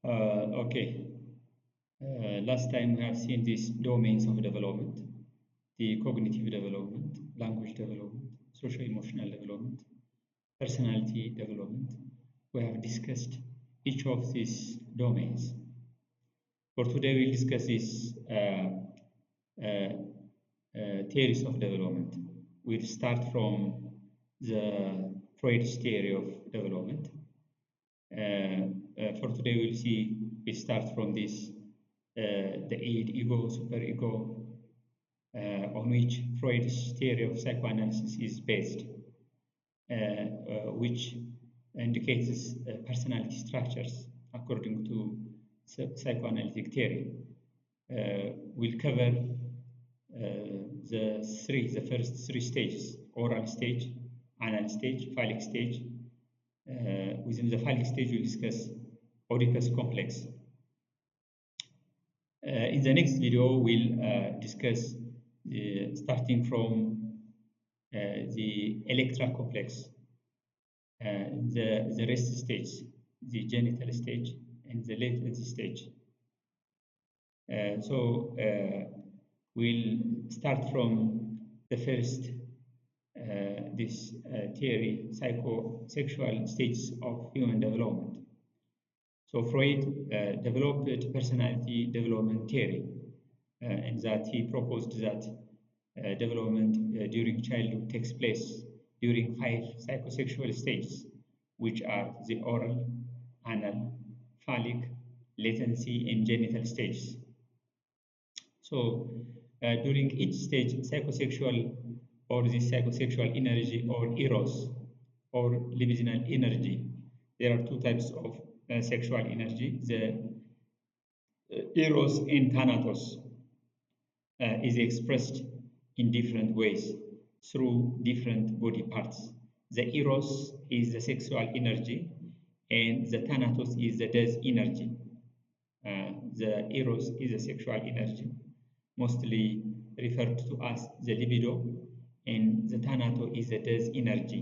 Okay. Last time we have seen these domains of development: the cognitive development, language development, social emotional development, personality development. We have discussed each of these domains. For today, we'll discuss these theories of development. We'll start from the Freud's theory of development. For today, we start from this the id, ego, superego, on which Freud's theory of psychoanalysis is based, which indicates personality structures according to psychoanalytic theory. We'll cover the first three stages: oral stage, anal stage, phallic stage. Within the phallic stage, we'll discuss Oedipus complex. In the next video, we'll discuss starting from the Electra complex, the rest stage, the genital stage, and the latency stage. We'll start from the first, this theory, psychosexual stages of human development. So Freud developed personality development theory, and that he proposed that development during childhood takes place during 5 psychosexual stages, which are the oral, anal, phallic, latency, and genital stages. So during each stage, psychosexual or the psychosexual energy or eros or libidinal energy, there are 2 types of sexual energy. The eros and thanatos is expressed in different ways through different body parts. The eros is the sexual energy, and the thanatos is the death energy. The eros is the sexual energy, mostly referred to as the libido, and the thanato is the death energy.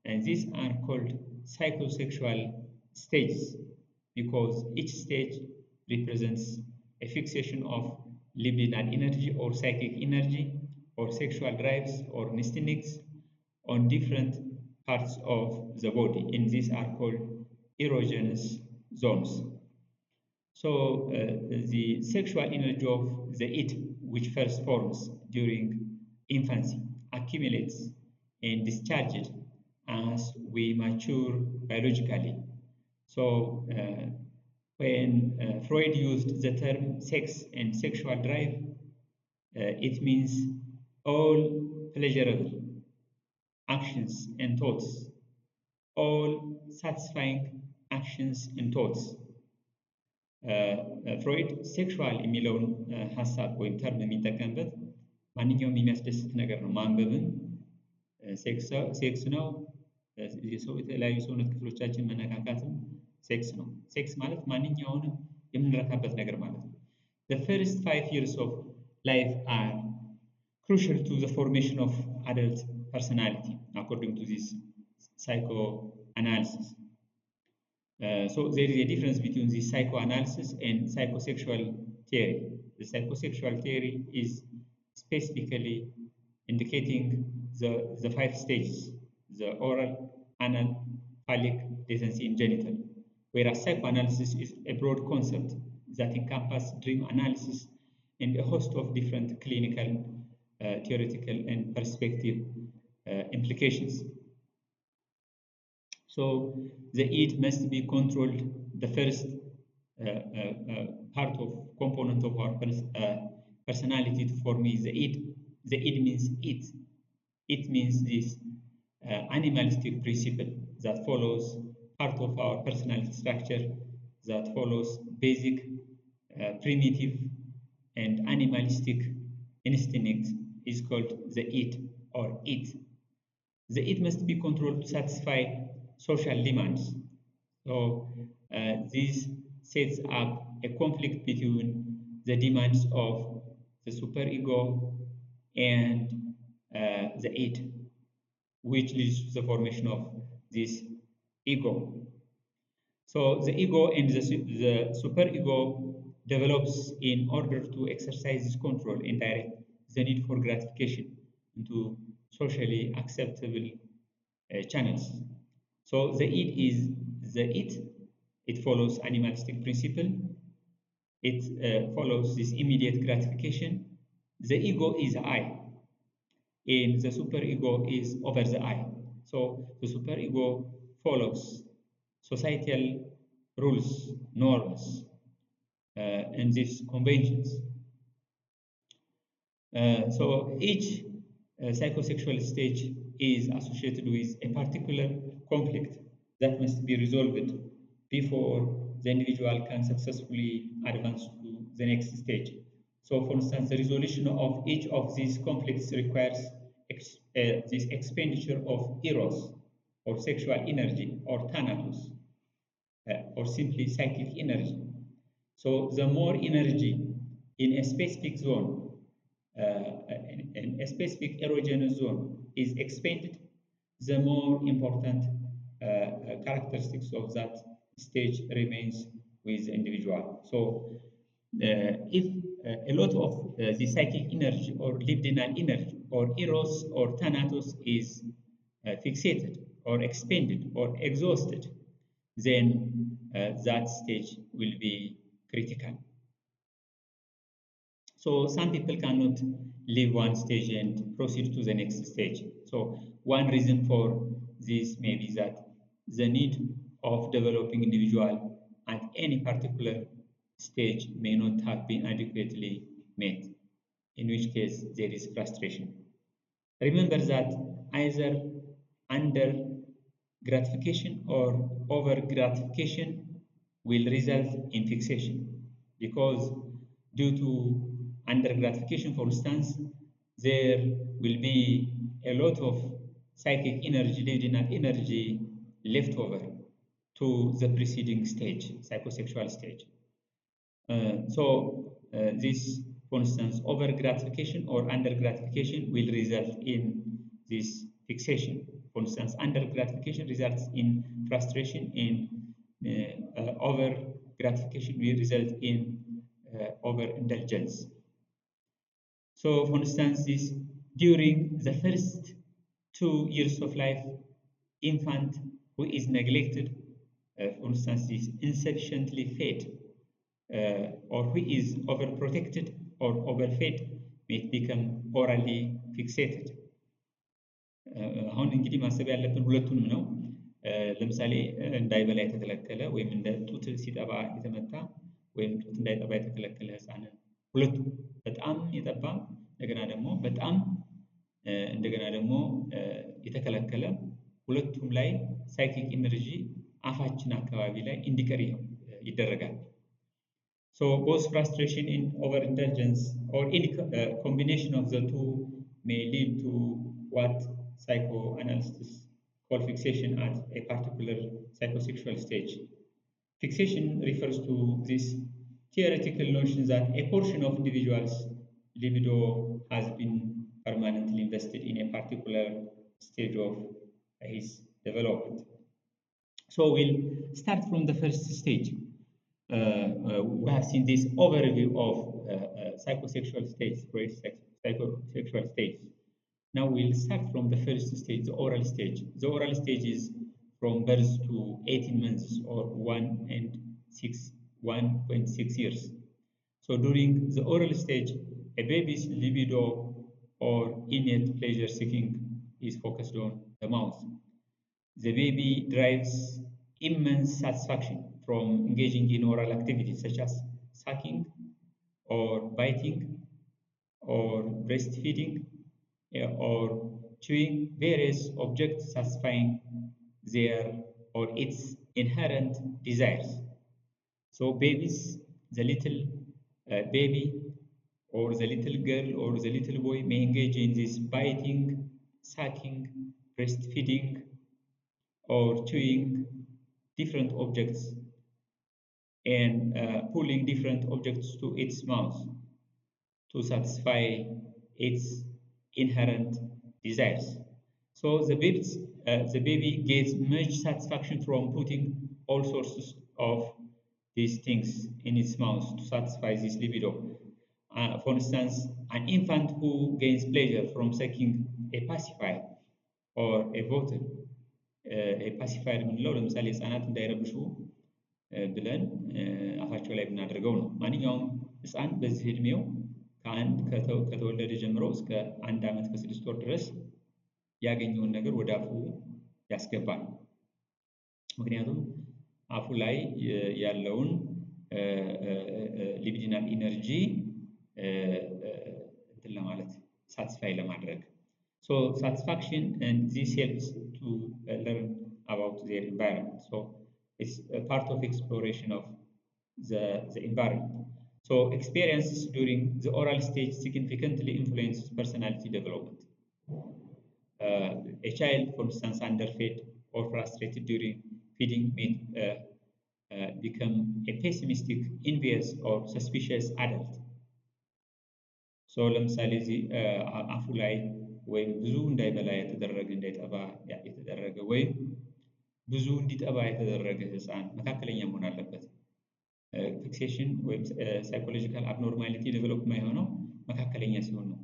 And these are called psychosexual stages because each stage represents a fixation of libidinal energy or psychic energy or sexual drives or instincts on different parts of the body, and these are called erogenous zones. So the sexual energy of the id, which first forms during infancy, accumulates and discharges as we mature biologically. So when Freud used the term sex and sexual drive, it means all pleasurable actions and thoughts, all satisfying actions and thoughts. ፍሮይድ ሴክሹዋል የሚለውን ሀሳብ ወይም ተርም የሚጠቀምበት ማንኛውም የሚያስደስት ነገር ነው። ማንበብም ሴክስ ነው። የተለያዩ ሰውነት ክፍሎቻችን መነካካትም ሴክስ ነው። ሴክስ ማለት ማንኛውንም የምንረካበት ነገር ማለት ነው። The first 5 years of life are crucial to the formation of adult personality, according to this psychoanalysis. So there is a difference between the psychoanalysis and psychosexual theory. The psychosexual theory is specifically indicating the 5 stages: the oral, anal, phallic, latency, and genital. Whereas psychoanalysis is a broad concept that encompasses dream analysis and a host of different clinical, theoretical, and perspective implications. So the id must be controlled. The first part of component of our personality to form is the id. The id means it. It means this animalistic principle that follows part of our personality structure, that follows basic, primitive, and animalistic instinct is called the id or it. The id must be controlled to satisfy social demands. So this sets up a conflict between the demands of the superego and the id, which leads to the formation of this ego. So the ego and the superego develops in order to exercise this control and direct the need for gratification into socially acceptable channels. So the id is the it. It follows animalistic principle. It follows this immediate gratification. The ego is I, and the superego is over the I. So the superego follows societal rules, norms, and these conventions. So each psychosexual stage is associated with a particular conflict that must be resolved before the individual can successfully advance to the next stage. So, for instance, the resolution of each of these conflicts requires this expenditure of eros, or sexual energy, or thanatos, or simply psychic energy. So the more energy in a specific zone, in a specific erogenous zone is expended, the more important characteristics of that stage remains with the individual. So if a lot of the psychic energy or libidinal energy or eros or thanatos is fixated or expended or exhausted, then that stage will be critical. So some people cannot leave one stage and proceed to the next stage. So one reason for this may be that the need of developing individual at any particular stage may not have been adequately met, in which case there is frustration. Remember that either under gratification or over gratification will result in fixation, because due to under gratification, for instance, there will be a lot of psychic energy, libidinal energy left over to the preceding stage, psychosexual stage. This, for instance, over gratification or under gratification will result in this fixation. For instance, under gratification results in frustration, and over gratification will result in overindulgence. So, for instance, this during the first 2 years of life, infant who is neglected, for instance, is insufficiently fed, or who is overprotected or overfed, may become orally fixated. አሁን እንግዲህ ማሰብ ያለብን ሁለቱንም ነው። ለምሳሌ እንዳይበላ የተከለከለ ወይም እንደ ጡት ሲጠባ የተመታ ወይም ጡት እንዳይጠባ የተከለከለ ህፃንን፣ ሁለቱ በጣም የጠባ እንደገና ደግሞ የተከለከለ፣ ሁለቱም ላይ ሳይኪክ ኢነርጂ አፋችን አካባቢ ላይ እንዲቀር ይደረጋል። So both frustration and overindulgence or any combination of the two may lead to what psychoanalysts call fixation at a particular psychosexual stage. Fixation refers to this theoretical notion that a portion of individuals' libido has been permanently invested in a particular stage of his development. So we'll start from the first stage. We have seen this overview of psychosexual states, psychosexual states. Now we'll start from the first stage, the oral stage. The oral stage is from birth to 18 months, or 1.6 years. So during the oral stage, a baby's libido or innate pleasure seeking is focused on the mouth. The baby derives immense satisfaction from engaging in oral activities such as sucking or biting or breastfeeding or chewing various objects, satisfying their or its inherent desires. So babies, the little baby or the little girl or the little boy may engage in this biting, sucking, breastfeeding, or chewing different objects and pulling different objects to its mouth to satisfy its inherent desires. So the baby gets much satisfaction from putting all sorts of these things in its mouth to satisfy this libido. For instance, an infant who gains pleasure from sucking a pacifier or a bottle. A pacifier የምንለው ለምሳሌ ህፃናት እንዳይረብሹ ብለን አፋቸው ላይ ብናደርገው ነው። ማንኛውም ህፃን በዚህ እድሜው ከተወለደ ጀምሮ እስከ 1 ዓመት ከ6 ወር ድረስ ያገኘውን ነገር ወደ አፉ ያስገባል። ምክንያቱም አፉ ላይ ያለውን ሊቢዲናል ኢነርጂ እንትን ለማለት ሳቲስፋይ ለማድረግ so satisfaction and this helps to learn about their environment. So it's a part of exploration of the environment. So experiences during the oral stage significantly influence personality development. A child, for instance, underfed or frustrated during feeding may become a pessimistic, envious, or suspicious adult. So ለምሳሌ እዚህ አፉ ላይ ወይም ብዙ እንዳይበላ የተደረገ እንዳይጠባ የተደረገ ወይም ብዙ እንዲጠባ የተደረገ ህፃን መካከለኛ መሆን አለበት። ፊክሴሽን ወይም ሳይኮሎጂካል አብኖርማሊቲ ዴቨሎፕ የማይሆነው መካከለኛ ሲሆን ነው።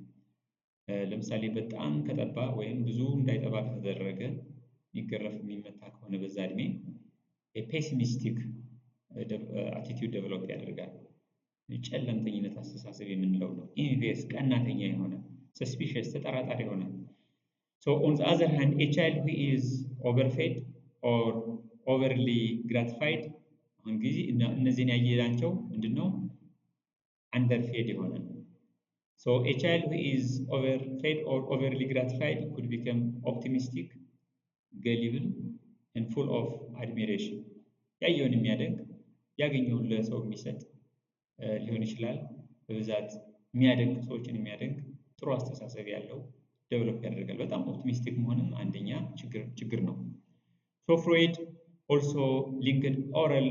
ለምሳሌ በጣም ከጠባ ወይም ብዙ እንዳይጠባ ከተደረገ የሚገረፍ የሚመታ ከሆነ በዛ እድሜ ፔሲሚስቲክ አቲቲዩድ ዴቨሎፕ ያደርጋል። ጨለምተኝነት አስተሳሰብ የምንለው ነው። ኢንቪየስ ቀናተኛ የሆነ suspicious ተጠራጣሪ የሆነ so on the other hand a child who is overfed or overly gratified አሁን ጊዜ እነዚህን ያየናቸው ምንድነው underfed የሆነ so a child who is overfed or overly gratified could become optimistic, gullible and full of admiration. ያየውን የሚያደንቅ ያገኘውን ለሰው የሚሰጥ ሊሆን ይችላል። በብዛት የሚያደንቅ ሰዎችን የሚያደንቅ ጥሩ አስተሳሰብ ያለው ዴቨሎፕ ያደርጋል። በጣም ኦፕቲሚስቲክ መሆንም አንደኛ ችግር ነው። So Freud also linked oral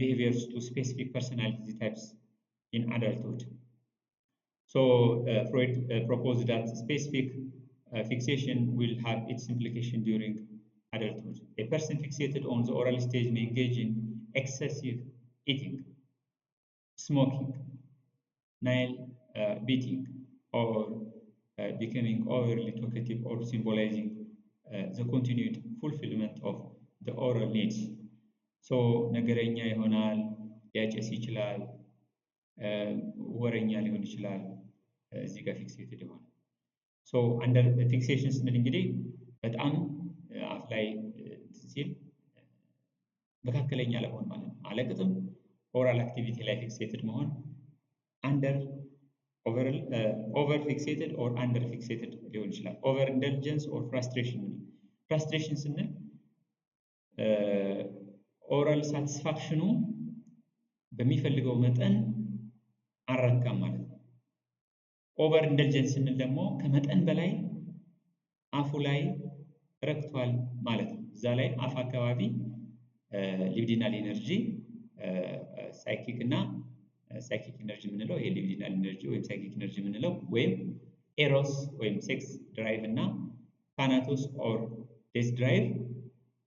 behaviors to specific personality types in adulthood. So Freud proposed that specific fixation will have its implication during adulthood. A person fixated on the oral stage may engage in excessive eating, smoking, nail beating, or becoming overly talkative or symbolizing the continued fulfillment of the oral needs. So ነገረኛ ይሆናል፣ ሊያጨስ ይችላል፣ ወረኛ ሊሆን ይችላል። እዚህ ጋር ፊክሴትድ ይሆናል። ሶ አንደር ፊክሴሽን ስንል እንግዲህ በጣም አፍ ላይ ሲል መካከለኛ ለመሆን ማለት ነው። አለቅጥም ኦራል አክቲቪቲ ላይ ፊክሴትድ መሆን አንደር over fixated or under fixated ሊሆን ይችላል። over indulgence or frustration frustration ስንል ኦራል ሳቲስፋክሽኑ በሚፈልገው መጠን አረካም ማለት ነው። ኦቨር ኢንደልጀንስ ስንል ደግሞ ከመጠን በላይ አፉ ላይ ረክቷል ማለት ነው። እዛ ላይ አፍ አካባቢ ሊቢዲናል ኢነርጂ ሳይኪክ እና ሳይኪክ ኢነርጂ የምንለው ይሄ ሊቢዲናል ኢነርጂ ወይም ሳይኪክ ኢነርጂ የምንለው ወይም ኤሮስ ወይም ሴክስ ድራይቭ እና ታናቶስ ኦር ዴስ ድራይቭ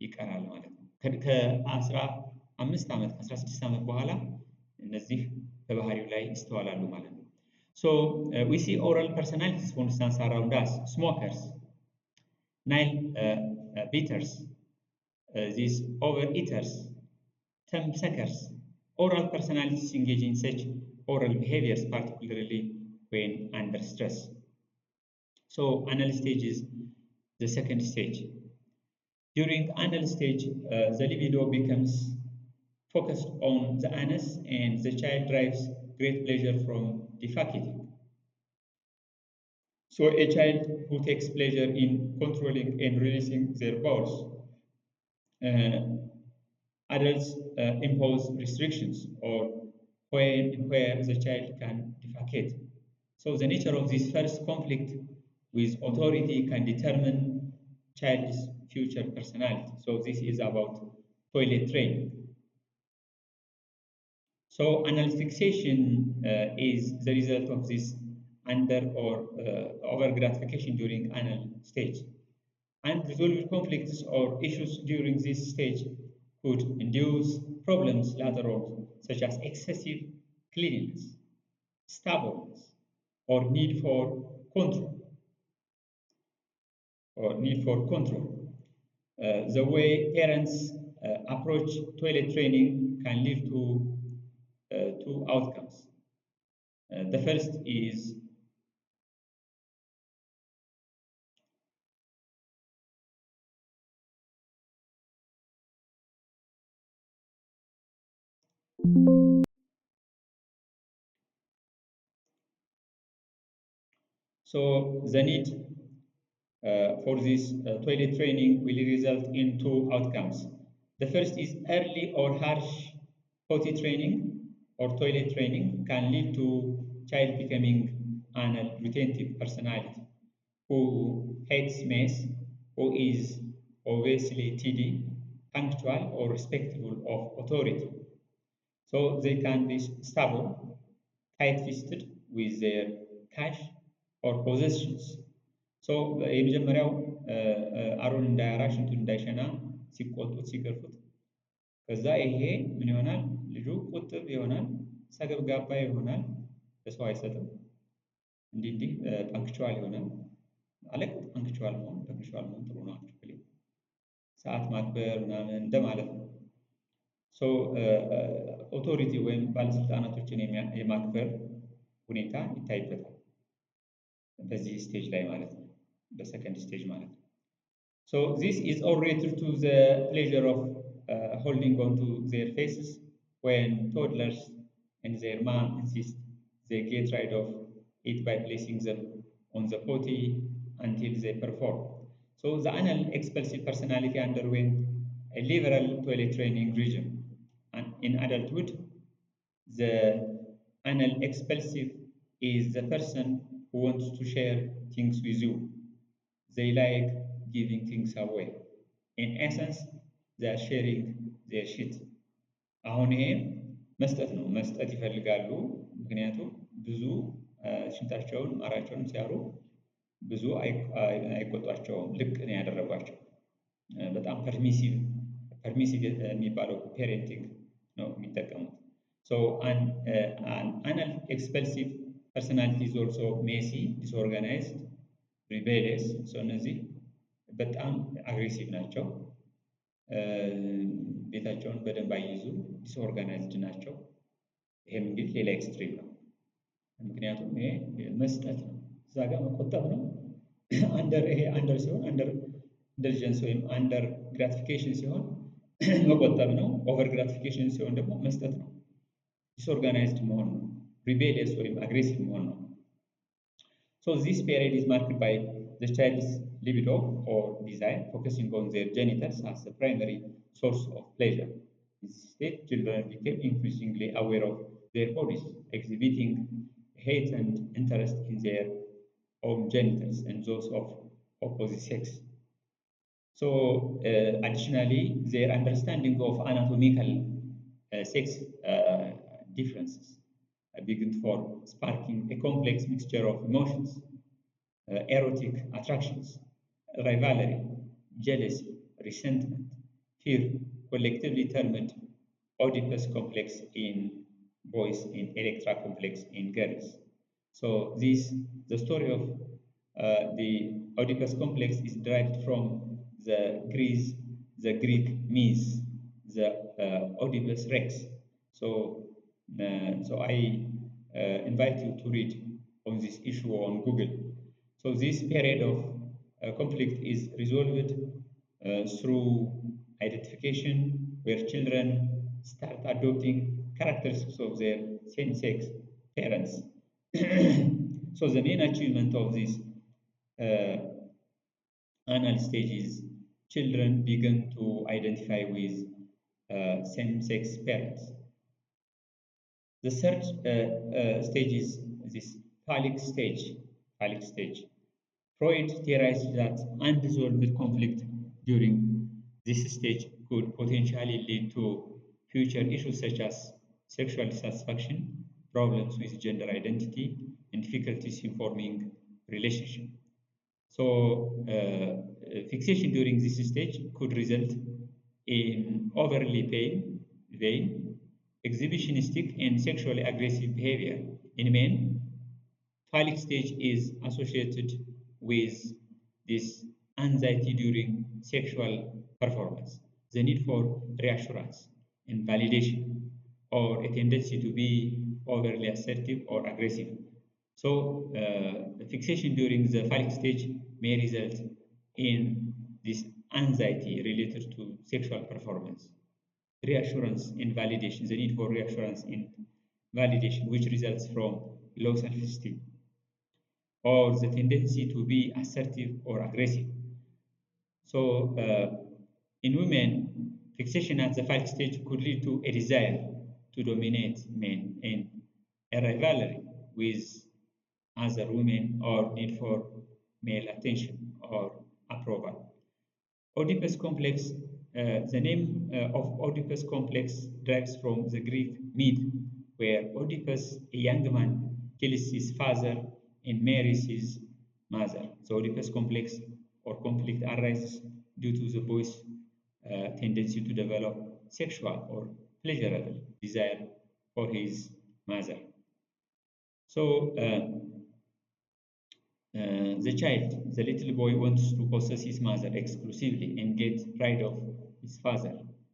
ይቀራል ማለት ነው። ከ15 ዓመት ከ16 ዓመት በኋላ እነዚህ በባህሪው ላይ ይስተዋላሉ ማለት ነው። So we see oral personalities for instance around us, smokers, nail beaters, these overeaters, thumb suckers. Oral personalities engage in such oral behaviors, particularly when under stress. So anal stage is the second stage. During anal stage, the libido becomes focused on the anus and the child derives great pleasure from defecating. So a child who takes pleasure in controlling and releasing their bowels, adults impose restrictions or where the child can defecate. So the nature of this first conflict with authority can determine child's future personality. So this is about toilet training. So anal fixation is the result of this under or over gratification during anal stage. And resolve conflicts or issues during this stage could induce problems later on, such as excessive cleanliness, stubbornness, or need for control. The way parents approach toilet training can lead to two outcomes. The first is so the need for this toilet training will result in two outcomes. The first is early or harsh potty training or toilet training can lead to child becoming an retentive personality who hates mess, who is obviously TD, punctual or respectful of authority. So they can be stubborn, tight-fisted with their cash or possessions. ሶ የመጀመሪያው አሮን እንዳያራ ሽንቱን እንዳይሸና ሲቆጡት ሲገርፉት፣ ከዛ ይሄ ምን ይሆናል? ልጁ ቁጥብ ይሆናል፣ ሰገብጋባ ይሆናል፣ ለሰው አይሰጥም፣ እንዲህ ፓንክቹዋል ይሆናል። ማለት ፓንክቹዋል መሆን ጥሩ ነው። አክቹዋሊ ሰዓት ማክበር ምናምን እንደማለት ነው። ሶ ኦቶሪቲ ወይም ባለስልጣናቶችን የማክበር ሁኔታ ይታይበታል በዚህ ስቴጅ ላይ ማለት ነው፣ በሰከንድ ስቴጅ ማለት ነው። So this is all related to the pleasure of holding on to their faces when toddlers and their mom insist they get rid of it by placing them on the potty until they perform. So the anal expulsive personality underwent a liberal toilet training regime. And in adulthood, the anal expulsive is the person who wants to share things with you. They like giving things away. In essence, they are sharing their shit. አሁን ይሄ መስጠት ነው። መስጠት ይፈልጋሉ። ምክንያቱም ብዙ ሽንታቸውን ማራቸውን ሲያሩ ብዙ አይቆጧቸውም። ልክ ነው ያደረጓቸው። በጣም ፐርሚሲቭ የሚባለው ፔሬንቲንግ ነው የሚጠቀሙት። So an anal expulsive personality is also messy, disorganized, rebellious. So እነዚህ በጣም አግሬሲቭ ናቸው። ቤታቸውን በደንብ አይይዙ፣ ዲስኦርጋናይዝድ ናቸው። ይሄም እንግዲህ ሌላ ኤክስትሪም ነው። ምክንያቱም ይሄ መስጠት ነው፣ እዛ ጋር መቆጠብ ነው። ይሄ አንደር ሲሆን አንደር ኢንተሊጀንስ ወይም አንደር ግራቲፊኬሽን ሲሆን መቆጠብ ነው። ኦቨር ግራቲፊኬሽን ሲሆን ደግሞ መስጠት ነው። ዲስኦርጋናይዝድ መሆን ነው። ሪቤሊየስ ወይም አግሬሲቭ መሆን ነው። So this period is marked by the child's libido or desire, focusing on their genitals as the primary source of pleasure. In this state, children became increasingly aware of their bodies, exhibiting hate and interest in their own genitals and those of opposite sex. So, additionally, their understanding of anatomical sex differences begin to form, sparking a complex mixture of emotions, erotic attractions, rivalry, jealousy, resentment, fear, collectively termed Oedipus complex in boys and Electra complex in girls. So the story of the Oedipus complex is derived from the Greek myth, the Oedipus Rex. So I invite you to read on this issue on Google. So this period of conflict is resolved through identification, where children start adopting characteristics of their same-sex parents. So the main achievement of this anal stage is children begin to identify with same-sex parents. The third stage is this phallic stage. Freud theorized that unresolved conflict during this stage could potentially lead to future issues such as sexual dissatisfaction, problems with gender identity, and difficulties in forming relationship. So fixation during this stage could result in overly vain, exhibitionistic, and sexually aggressive behavior. In men, phallic stage is associated with this anxiety during sexual performance, the need for reassurance and validation, or a tendency to be overly assertive or aggressive. So, fixation during the phallic stage may result in this anxiety related to sexual performance, reassurance and validation, the need for reassurance and validation, which results from low self esteem, or the tendency to be assertive or aggressive. So, in women, fixation at the phallic stage could lead to a desire to dominate men and a rivalry with other women or need for male attention or approval. Oedipus complex, the name of Oedipus complex derives from the Greek myth, where Oedipus, a young man, kills his father and marries his mother. So Oedipus complex or conflict arises due to the boy's tendency to develop sexual or pleasurable desire for his mother. So the child, the little boy, wants to possess his mother exclusively and get rid of his father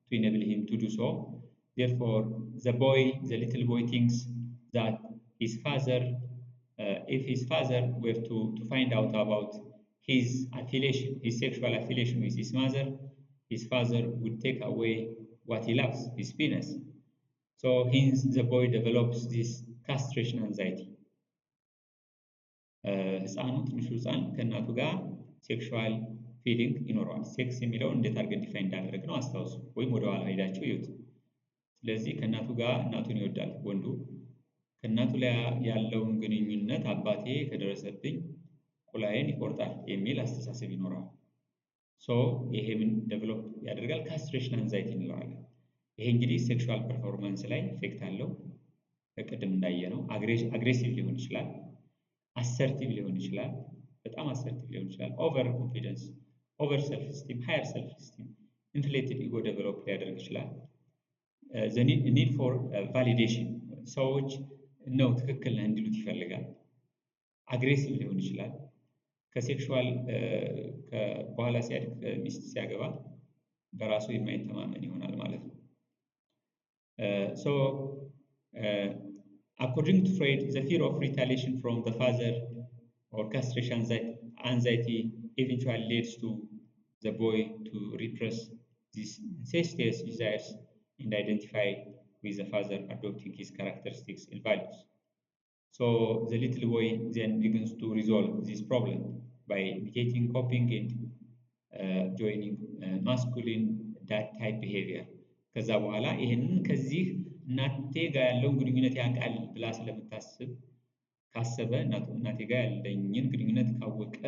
to enable him to do so. Therefore, the little boy thinks that his father, if his father were to find out about his affiliation, his sexual affiliation with his father would take away what he loves, his penis. So hence the boy develops this castration anxiety. ህፃኑ ትንሹ ህፃን ከእናቱ ጋር ሴክሹዋል ፊሊንግ ይኖረዋል። ሴክስ የሚለውን እንዴት አድርገን ዲፋይን እንዳደረግ ነው አስታውሱ፣ ወይም ወደ ኋላ ሄዳችሁ ይዩት። ስለዚህ ከእናቱ ጋር እናቱን ይወዳል ወንዱ። ከእናቱ ላይ ያለውን ግንኙነት አባቴ ከደረሰብኝ ቁላዬን ይቆርጣል የሚል አስተሳሰብ ይኖረዋል። ሶ ይሄ ምን ዴቨሎፕ ያደርጋል? ካስትሬሽን አንዛይቲ እንለዋለን። ይሄ እንግዲህ ሴክሹዋል ፐርፎርማንስ ላይ ኢፌክት አለው። ቅድም እንዳየነው አግሬሲቭ ሊሆን ይችላል፣ አሰርቲቭ ሊሆን ይችላል፣ በጣም አሰርቲቭ ሊሆን ይችላል። ኦቨር ኮንፊደንስ፣ ኦቨር ሰልፍ ስቲም፣ ሃየር ሰልፍ ስቲም፣ ኢንፍሌትድ ኢጎ ዴቨሎፕ ሊያደርግ ይችላል። ኒድ ፎር ቫሊዴሽን፣ ሰዎች ነው ትክክል ነህ እንዲሉት ይፈልጋል። አግሬሲቭ ሊሆን ይችላል። ከሴክሹዋል በኋላ ሲያድግ ሚስት ሲያገባ በራሱ የማይተማመን ይሆናል ማለት ነው። According to Freud, the fear of retaliation from the father or castration anxiety eventually leads to the boy to repress these incestuous desires and identify with the father, adopting his characteristics and values. So the little boy then begins to resolve this problem by imitating, copying, and joining masculine dad type behavior. ከዛ በኋላ ይህንን ከዚህ እናቴ ጋር ያለውን ግንኙነት ያውቃል ብላ ስለምታስብ ካሰበ እናቴ ጋር ያለኝን ግንኙነት ካወቀ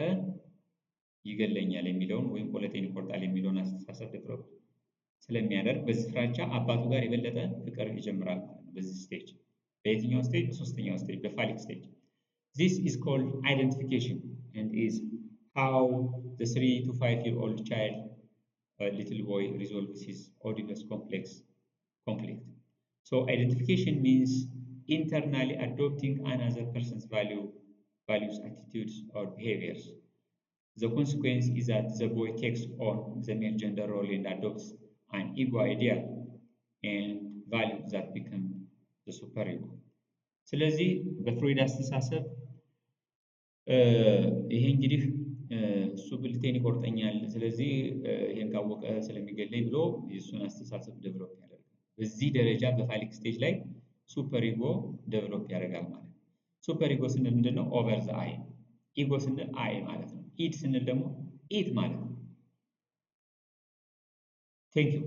ይገለኛል የሚለውን ወይም ቆለጤን ይቆርጣል የሚለውን አስተሳሰብ ዴቨሎፕ ስለሚያደርግ በዚህ ፍራቻ አባቱ ጋር የበለጠ ፍቅር ይጀምራል ማለት ነው። በዚህ ስቴጅ በየትኛው ስቴጅ? በሶስተኛው ስቴጅ፣ በፋሊክ ስቴጅ። This is called identification and is how the 3 to 5-year-old child, little boy, resolves his Oedipus complex conflict. So identification means internally adopting another person's values, attitudes, or behaviors. The consequence is that the boy takes on the male gender role and adopts an ego ideal and values that become the super ego. ስለዚህ በፍሮይድ አስተሳሰብ ይሄ እንግዲህ እሱ ብልቴን ይቆርጠኛል፣ ስለዚህ ይሄን ካወቀ ስለሚገለኝ ብሎ የእሱን አስተሳሰብ ዴቨሎፕ ያደርጋል። በዚህ ደረጃ በፋሊክ ስቴጅ ላይ ሱፐር ኢጎ ዴቨሎፕ ያደርጋል ማለት ነው። ሱፐር ኢጎ ስንል ምንድን ነው? ኦቨር ዘ አይ። ኢጎ ስንል አይ ማለት ነው። ኢድ ስንል ደግሞ ኢት ማለት ነው። ቴንክ ዩ